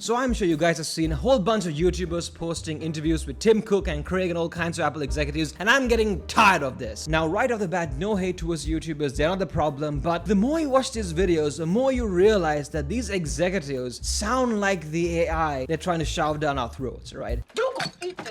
So I'm sure you guys have seen a whole bunch of YouTubers posting interviews with Tim Cook and Craig and all kinds of Apple executives, and I'm getting tired of this. Now, right off the bat, no hate towards YouTubers, they're not the problem, but the more you watch these videos, the more you realize that these executives sound like the AI they're trying to shove down our throats, right?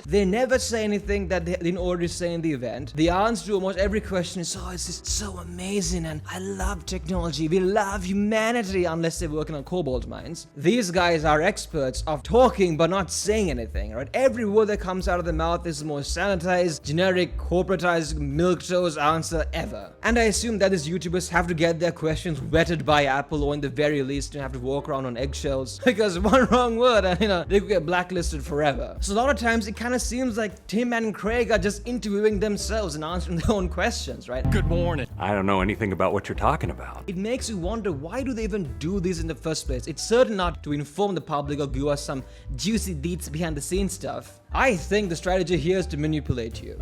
They never say anything that they didn't already say in the event. The answer to almost every question is, oh, it's just so amazing and I love technology, we love humanity, unless they're working on cobalt mines. These guys are experts of talking but not saying anything, right? Every word that comes out of their mouth is the most sanitized, generic, corporatized, milquetoast answer ever. And I assume that these YouTubers have to get their questions vetted by Apple, or in the very least, have to walk around on eggshells, because one wrong word and they could get blacklisted forever. So a lot of times it kind of seems like Tim and Craig are just interviewing themselves and answering their own questions, right? Good morning. I don't know anything about what you're talking about. It makes you wonder, why do they even do this in the first place? It's certainly not to inform the public or give us some juicy deets behind the scenes stuff. I think the strategy here is to manipulate you.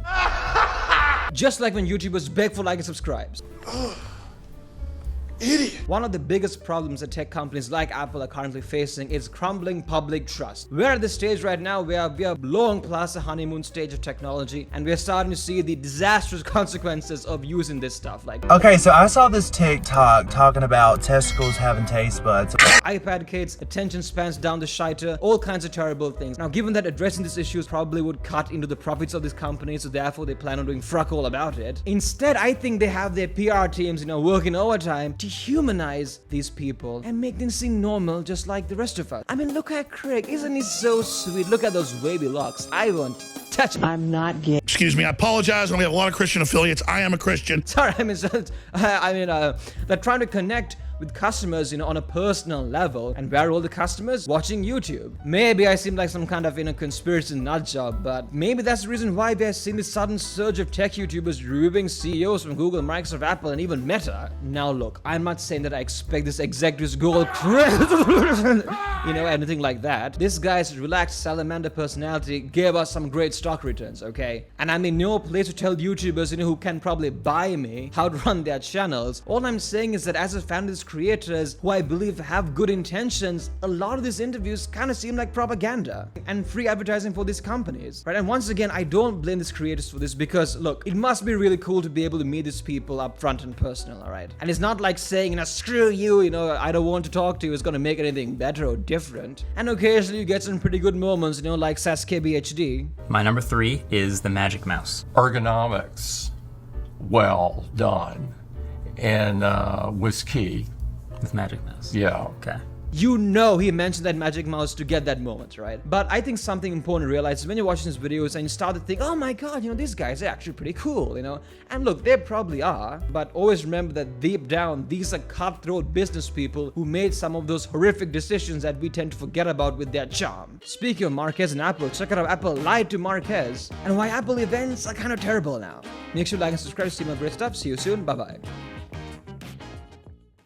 Just like when YouTubers beg for like and subscribes. Idiot. One of the biggest problems that tech companies like Apple are currently facing is crumbling public trust. We're at the stage right now where we are long past the honeymoon stage of technology, and we're starting to see the disastrous consequences of using this stuff. Like, okay, so I saw this TikTok talking about testicles having taste buds. iPad kids, attention spans down the shitter, all kinds of terrible things. Now, given that addressing these issues probably would cut into the profits of these companies, so therefore they plan on doing fuck all about it. Instead, I think they have their PR teams, working overtime to humanize these people and make them seem normal just like the rest of us. I mean, look at Craig. Isn't he so sweet? Look at those wavy locks. I want to touch him. I'm not gay. Excuse me, I apologize. We have a lot of Christian affiliates. I am a Christian. Sorry, they're trying to connect with customers, on a personal level. And where are all the customers? Watching YouTube. Maybe I seem like some kind of, conspiracy nutjob, but maybe that's the reason why we are seeing this sudden surge of tech YouTubers reviewing CEOs from Google, Microsoft, Apple, and even Meta. Now look, I'm not saying that I expect this executives to go all crazy, anything like that. This guy's relaxed salamander personality gave us some great stock returns, okay? And I'm in no place to tell YouTubers, who can probably buy me how to run their channels. All I'm saying is that as a fan of these creators who I believe have good intentions, a lot of these interviews kind of seem like propaganda and free advertising for these companies, right? And once again, I don't blame these creators for this, because look, it must be really cool to be able to meet these people up front and personal, all right? And it's not like saying, screw you, I don't want to talk to you, is going to make anything better or different. And occasionally you get some pretty good moments, like mkbhd. My number 3 is the Magic Mouse. Ergonomics, well done, and was key. With Magic Mouse. Yeah. Okay. He mentioned that Magic Mouse to get that moment, right? But I think something important to realize is when you're watching these videos and you start to think, oh my god, these guys are actually pretty cool, And look, they probably are, but always remember that deep down, these are cutthroat business people who made some of those horrific decisions that we tend to forget about with their charm. Speaking of Marquez and Apple, check out how Apple lied to Marquez and why Apple events are kind of terrible now. Make sure to like and subscribe to see more great stuff. See you soon. Bye-bye.